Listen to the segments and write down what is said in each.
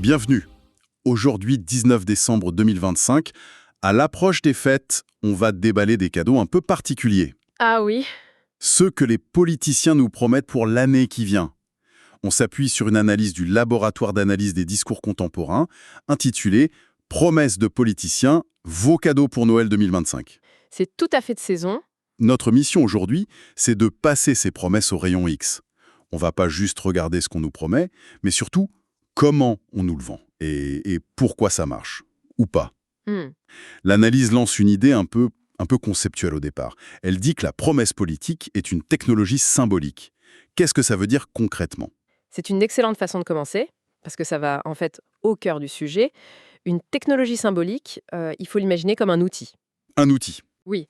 Bienvenue. Aujourd'hui, 19 décembre 2025, à l'approche des fêtes, on va déballer des cadeaux un peu particuliers. Ah oui, Ceux que les politiciens nous promettent pour l'année qui vient. On s'appuie sur une analyse du laboratoire d'analyse des discours contemporains, intitulée « Promesses de politiciens, vos cadeaux pour Noël 2025 ». c'est tout à fait de saison. Notre mission aujourd'hui, c'est de passer ces promesses au rayon X. On va pas juste regarder ce qu'on nous promet, mais surtout, comment on nous le vend et pourquoi ça marche, ou pas. Hmm. L'analyse lance une idée un peu conceptuelle au départ. Elle dit que la promesse politique est une technologie symbolique. Qu'est-ce que ça veut dire concrètement? C'est une excellente façon de commencer, parce que ça va en fait au cœur du sujet. Une technologie symbolique, il faut l'imaginer comme un outil. Un outil. Oui,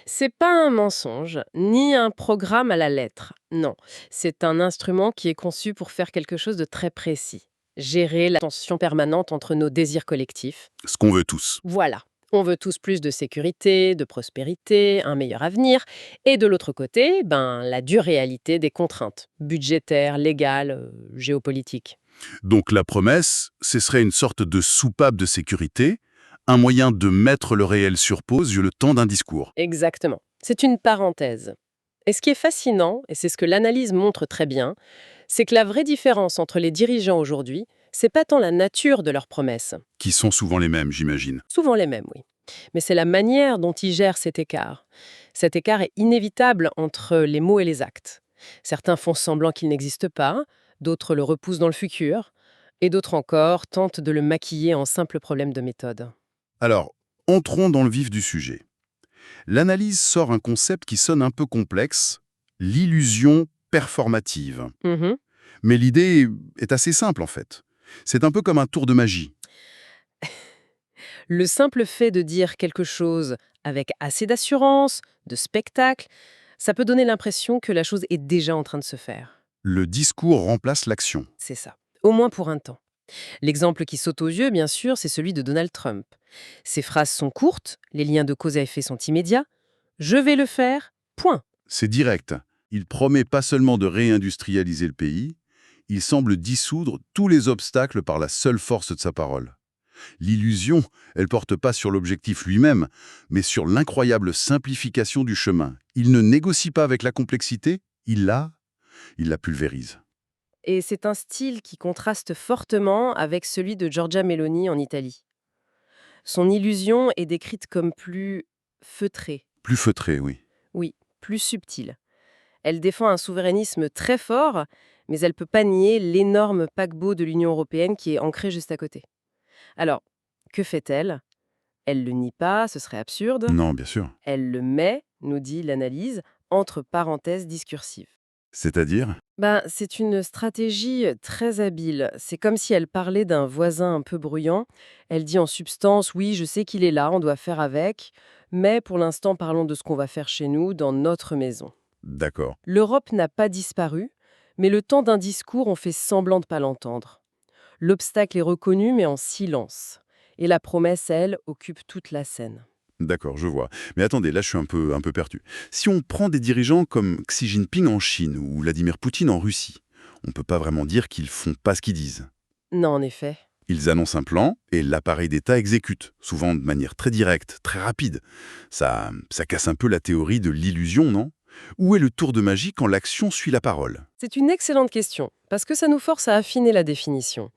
c'est pas un mensonge, ni un programme à la lettre. Non, c'est un instrument qui est conçu pour faire quelque chose de très précis. Gérer la tension permanente entre nos désirs collectifs. Ce qu'on veut tous. Voilà. On veut tous plus de sécurité, de prospérité, un meilleur avenir. Et de l'autre côté, la dure réalité des contraintes budgétaires, légales, géopolitiques. Donc la promesse, ce serait une sorte de soupape de sécurité, un moyen de mettre le réel sur pause le temps d'un discours. Exactement. C'est une parenthèse. Et ce qui est fascinant, et c'est ce que l'analyse montre très bien, c'est que la vraie différence entre les dirigeants aujourd'hui, c'est pas tant la nature de leurs promesses, Qui sont souvent les mêmes, j'imagine. souvent les mêmes, oui, mais c'est la manière dont ils gèrent cet écart. Cet écart est inévitable entre les mots et les actes. Certains font semblant qu'il n'existe pas, d'autres le repoussent dans le futur, et d'autres encore tentent de le maquiller en simple problème de méthode. Alors, entrons dans le vif du sujet. L'analyse sort un concept qui sonne un peu complexe, l'illusion performative. Mhm. Mais l'idée est assez simple en fait. C'est un peu comme un tour de magie. Le simple fait de dire quelque chose avec assez d'assurance, de spectacle, ça peut donner l'impression que la chose est déjà en train de se faire. Le discours remplace l'action. C'est ça. Au moins pour un temps. L'exemple qui saute aux yeux, bien sûr, c'est celui de Donald Trump. Ses phrases sont courtes, les liens de cause à effet sont immédiats. Je vais le faire, point. C'est direct. Il promet pas seulement de réindustrialiser le pays, il semble dissoudre tous les obstacles par la seule force de sa parole. L'illusion, elle porte pas sur l'objectif lui-même, mais sur l'incroyable simplification du chemin. Il ne négocie pas avec la complexité, il la pulvérise. Et c'est un style qui contraste fortement avec celui de Giorgia Meloni en Italie. Son illusion est décrite comme plus feutrée, Plus feutré, oui. oui, plus subtile. Elle défend un souverainisme très fort, mais elle ne peut pas nier l'énorme paquebot de l'Union européenne qui est ancré juste à côté. Alors, que fait-elle? Elle le nie pas, ce serait absurde. Non, bien sûr. Elle le met, nous dit l'analyse, entre parenthèses discursives. C'est-à-dire? C'est une stratégie très habile. C'est comme si elle parlait d'un voisin un peu bruyant. Elle dit en substance, oui, je sais qu'il est là, on doit faire avec, mais pour l'instant, parlons de ce qu'on va faire chez nous, dans notre maison. D'accord. L'Europe n'a pas disparu, mais le temps d'un discours, on fait semblant de pas l'entendre. L'obstacle est reconnu, mais en silence. Et la promesse, elle, occupe toute la scène. D'accord, je vois. Mais attendez, là je suis un peu perdu. Si on prend des dirigeants comme Xi Jinping en Chine ou Vladimir Poutine en Russie, on ne peut pas vraiment dire qu'ils font pas ce qu'ils disent. Non, en effet. Ils annoncent un plan et l'appareil d'État exécute, souvent de manière très directe, très rapide. Ça casse un peu la théorie de l'illusion, non? Où est le tour de magie quand l'action suit la parole? C'est une excellente question, parce que ça nous force à affiner la définition.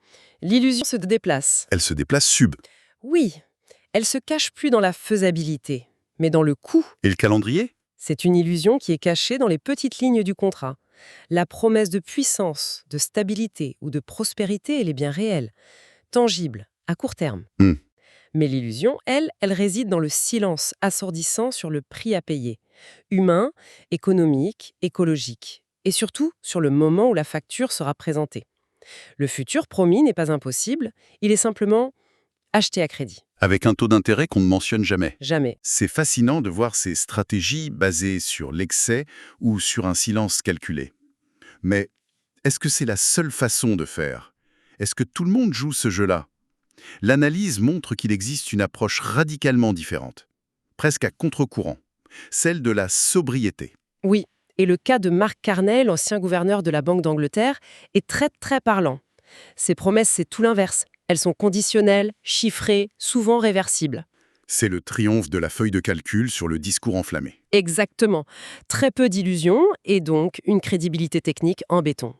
L'illusion se déplace. Elle se déplace sub. Oui, elle se cache plus dans la faisabilité, mais dans le coût. Et le calendrier? C'est une illusion qui est cachée dans les petites lignes du contrat. La promesse de puissance, de stabilité ou de prospérité, elle est bien réelle, tangible, à court terme. Hmm. Mais l'illusion, elle réside dans le silence assourdissant sur le prix à payer. Humain, économique, écologique. Et surtout, sur le moment où la facture sera présentée. Le futur promis n'est pas impossible, il est simplement acheté à crédit. Avec un taux d'intérêt qu'on ne mentionne jamais. Jamais. C'est fascinant de voir ces stratégies basées sur l'excès ou sur un silence calculé. Mais est-ce que c'est la seule façon de faire? Est-ce que tout le monde joue ce jeu-là? L'analyse montre qu'il existe une approche radicalement différente, presque à contre-courant, celle de la sobriété. Oui, et le cas de Mark Carney, l'ancien gouverneur de la Banque d'Angleterre, est très très parlant. Ses promesses, c'est tout l'inverse. Elles sont conditionnelles, chiffrées, souvent réversibles. C'est le triomphe de la feuille de calcul sur le discours enflammé. Exactement. Très peu d'illusions et donc une crédibilité technique en béton.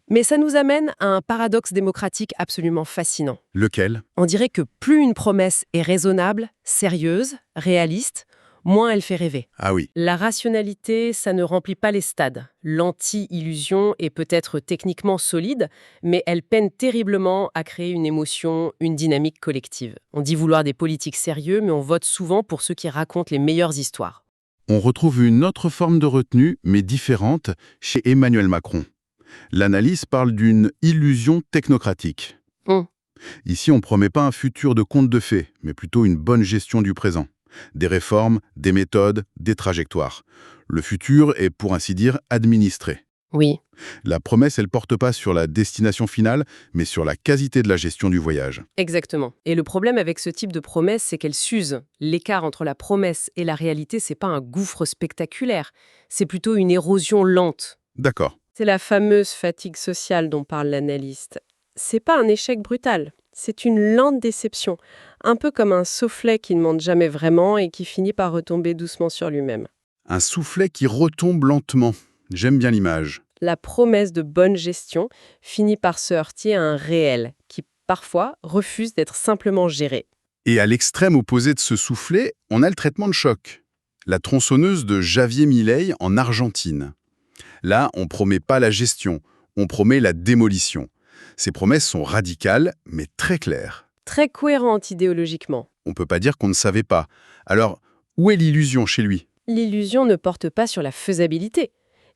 Mais ça nous amène à un paradoxe démocratique absolument fascinant. Lequel? On dirait que plus une promesse est raisonnable, sérieuse, réaliste, moins elle fait rêver. Ah oui, La rationalité, ça ne remplit pas les stades. L'anti-illusion est peut-être techniquement solide, mais elle peine terriblement à créer une émotion, une dynamique collective. On dit vouloir des politiques sérieux, mais on vote souvent pour ceux qui racontent les meilleures histoires. on retrouve une autre forme de retenue, mais différente, chez Emmanuel Macron. L'analyse parle d'une illusion technocratique. Hum. Ici, on ne promet pas un futur de conte de fées, mais plutôt une bonne gestion du présent. Des réformes, des méthodes, des trajectoires. Le futur est, pour ainsi dire, administré. Oui, La promesse, elle porte pas sur la destination finale, mais sur la qualité de la gestion du voyage. exactement. Et le problème avec ce type de promesse, c'est qu'elle s'use. L'écart entre la promesse et la réalité, c'est pas un gouffre spectaculaire, c'est plutôt une érosion lente. D'accord. C'est la fameuse fatigue sociale dont parle l'analyste. C'est pas un échec brutal, c'est une lente déception, un peu comme un soufflet qui ne monte jamais vraiment et qui finit par retomber doucement sur lui-même. Un soufflet qui retombe lentement. J'aime bien l'image. La promesse de bonne gestion finit par se heurter à un réel qui, parfois, refuse d'être simplement géré. Et à l'extrême opposé de ce soufflet, on a le traitement de choc. La tronçonneuse de Javier Milei en Argentine. Là, on promet pas la gestion, on promet la démolition. Ces promesses sont radicales, mais très claires. Très cohérente idéologiquement. On peut pas dire qu'on ne savait pas. Alors, où est l'illusion chez lui? L'illusion ne porte pas sur la faisabilité.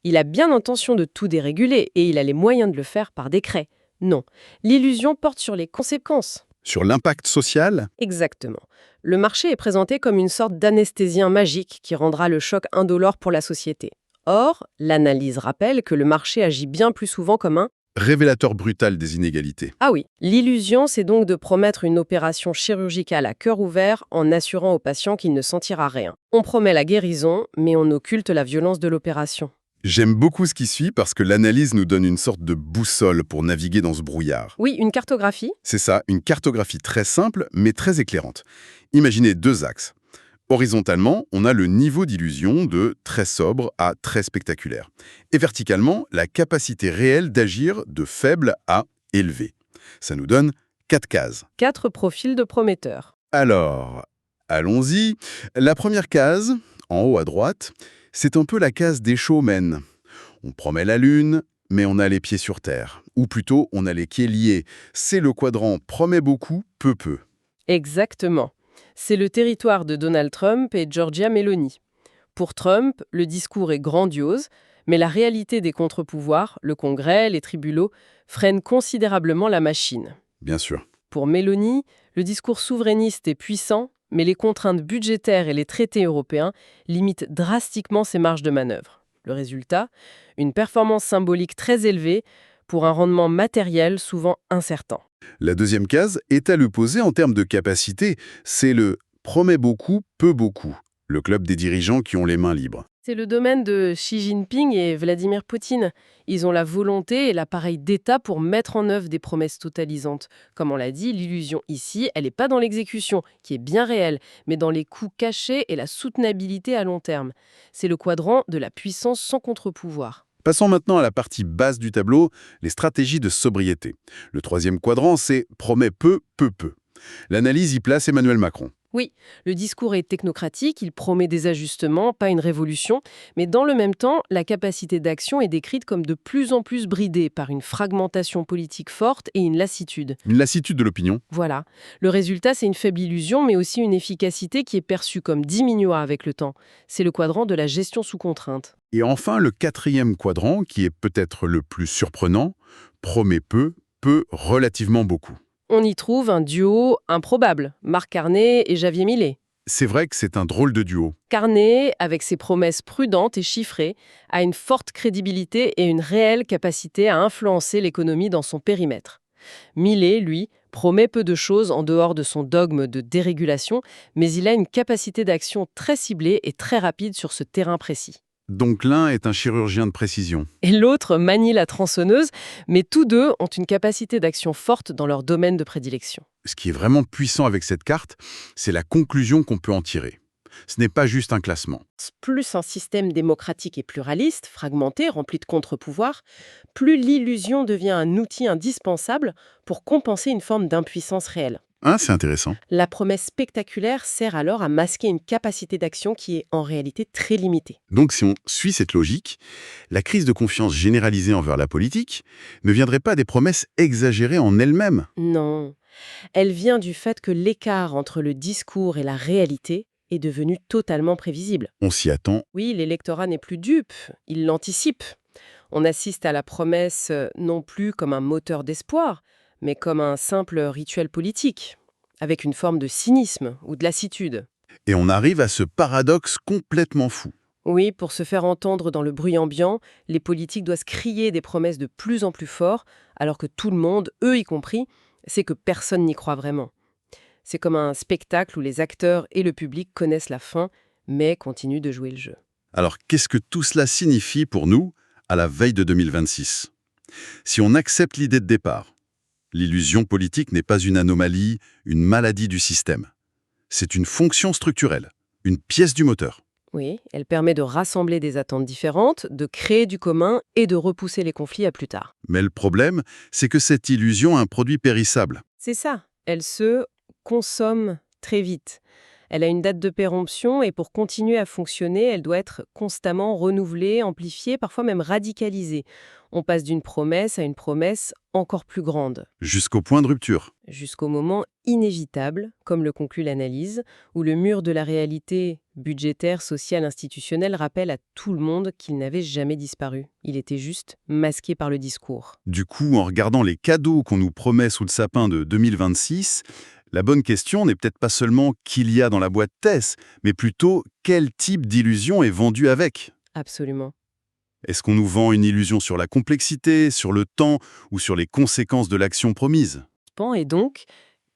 Il a bien l'intention de tout déréguler et il a les moyens de le faire par décret. Non, l'illusion porte sur les conséquences. Sur l'impact social? Exactement. Le marché est présenté comme une sorte d'anesthésien magique qui rendra le choc indolore pour la société. Or, l'analyse rappelle que le marché agit bien plus souvent comme un Révélateur brutal des inégalités. « Ah oui ». L'illusion, c'est donc de promettre une opération chirurgicale à cœur ouvert en assurant au patient qu'il ne sentira rien. On promet la guérison, mais on occulte la violence de l'opération. J'aime beaucoup ce qui suit parce que l'analyse nous donne une sorte de boussole pour naviguer dans ce brouillard. Oui, une cartographie. C'est ça, une cartographie très simple mais très éclairante. Imaginez deux axes. Horizontalement, on a le niveau d'illusion de très sobre à très spectaculaire. Et verticalement, la capacité réelle d'agir de faible à élevé. Ça nous donne 4 cases. 4 profils de prometteurs. Alors, allons-y. La première case, en haut à droite, c'est un peu la case des showmen. On promet la lune, mais on a les pieds sur terre. Ou plutôt, on a les pieds liés. C'est le quadrant promet beaucoup, peu peu. Exactement. C'est le territoire de Donald Trump et Giorgia Meloni. Pour Trump, le discours est grandiose, mais la réalité des contre-pouvoirs, le Congrès, les tribunaux, freine considérablement la machine. Bien sûr. Pour Meloni, le discours souverainiste est puissant, mais les contraintes budgétaires et les traités européens limitent drastiquement ses marges de manœuvre. Le résultat, une performance symbolique très élevée pour un rendement matériel souvent incertain. La deuxième case est à l'opposé en termes de capacité. C'est le promet beaucoup, peu beaucoup. Le club des dirigeants qui ont les mains libres. C'est le domaine de Xi Jinping et Vladimir Poutine. Ils ont la volonté et l'appareil d'État pour mettre en œuvre des promesses totalisantes. Comme on l'a dit, l'illusion ici, elle n'est pas dans l'exécution, qui est bien réelle, mais dans les coûts cachés et la soutenabilité à long terme. C'est le quadrant de la puissance sans contre-pouvoir. Passons maintenant à la partie basse du tableau, les stratégies de sobriété. Le troisième quadrant, c'est promet peu, peu, peu. L'analyse y place Emmanuel Macron. Oui, le discours est technocratique, il promet des ajustements, pas une révolution, mais dans le même temps, la capacité d'action est décrite comme de plus en plus bridée par une fragmentation politique forte et une lassitude. Une lassitude de l'opinion. Voilà. Le résultat, c'est une faible illusion, mais aussi une efficacité qui est perçue comme diminuant avec le temps. C'est le quadrant de la gestion sous contrainte. Et enfin, le quatrième quadrant, qui est peut-être le plus surprenant, promet peu, peu relativement beaucoup. On y trouve un duo improbable, Marc Carnet et Javier Milei. C'est vrai que c'est un drôle de duo. Carnet, avec ses promesses prudentes et chiffrées, a une forte crédibilité et une réelle capacité à influencer l'économie dans son périmètre. Milei, lui, promet peu de choses en dehors de son dogme de dérégulation, mais il a une capacité d'action très ciblée et très rapide sur ce terrain précis. Donc l'un est un chirurgien de précision. Et l'autre manie la tronçonneuse, mais tous deux ont une capacité d'action forte dans leur domaine de prédilection. Ce qui est vraiment puissant avec cette carte, c'est la conclusion qu'on peut en tirer. Ce n'est pas juste un classement. Plus un système démocratique et pluraliste, fragmenté, rempli de contre-pouvoirs, plus l'illusion devient un outil indispensable pour compenser une forme d'impuissance réelle. Ah, c'est intéressant. La promesse spectaculaire sert alors à masquer une capacité d'action qui est en réalité très limitée. Donc si on suit cette logique, la crise de confiance généralisée envers la politique ne viendrait pas des promesses exagérées en elles-mêmes. Non, elle vient du fait que l'écart entre le discours et la réalité est devenu totalement prévisible. On s'y attend. Oui, l'électorat n'est plus dupe, il l'anticipe. On assiste à la promesse non plus comme un moteur d'espoir, mais comme un simple rituel politique, avec une forme de cynisme ou de lassitude. Et on arrive à ce paradoxe complètement fou. Oui, pour se faire entendre dans le bruit ambiant, les politiques doivent crier des promesses de plus en plus fortes, alors que tout le monde, eux y compris, sait que personne n'y croit vraiment. C'est comme un spectacle où les acteurs et le public connaissent la fin, mais continuent de jouer le jeu. Alors qu'est-ce que tout cela signifie pour nous à la veille de 2026 ? Si on accepte l'idée de départ, l'illusion politique n'est pas une anomalie, une maladie du système. C'est une fonction structurelle, une pièce du moteur. Oui, elle permet de rassembler des attentes différentes, de créer du commun et de repousser les conflits à plus tard. Mais le problème, c'est que cette illusion a un produit périssable. C'est ça, elle se consomme très vite. Elle a une date de péremption et pour continuer à fonctionner, elle doit être constamment renouvelée, amplifiée, parfois même radicalisée. On passe d'une promesse à une promesse encore plus grande, Jusqu'au point de rupture. jusqu'au moment inévitable, comme le conclut l'analyse, où le mur de la réalité budgétaire, sociale, institutionnelle rappelle à tout le monde qu'il n'avait jamais disparu. Il était juste masqué par le discours. Du coup, en regardant les cadeaux qu'on nous promet sous le sapin de 2026, la bonne question n'est peut-être pas seulement qu'il y a dans la boîte TESS, mais plutôt quel type d'illusion est vendu avec. Absolument. Est-ce qu'on nous vend une illusion sur la complexité, sur le temps ou sur les conséquences de l'action promise ? Et donc,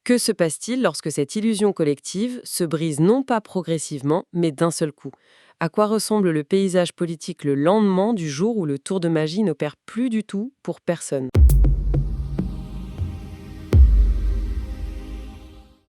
que se passe-t-il lorsque cette illusion collective se brise non pas progressivement, mais d'un seul coup ? À quoi ressemble le paysage politique le lendemain du jour où le tour de magie n'opère plus du tout pour personne ?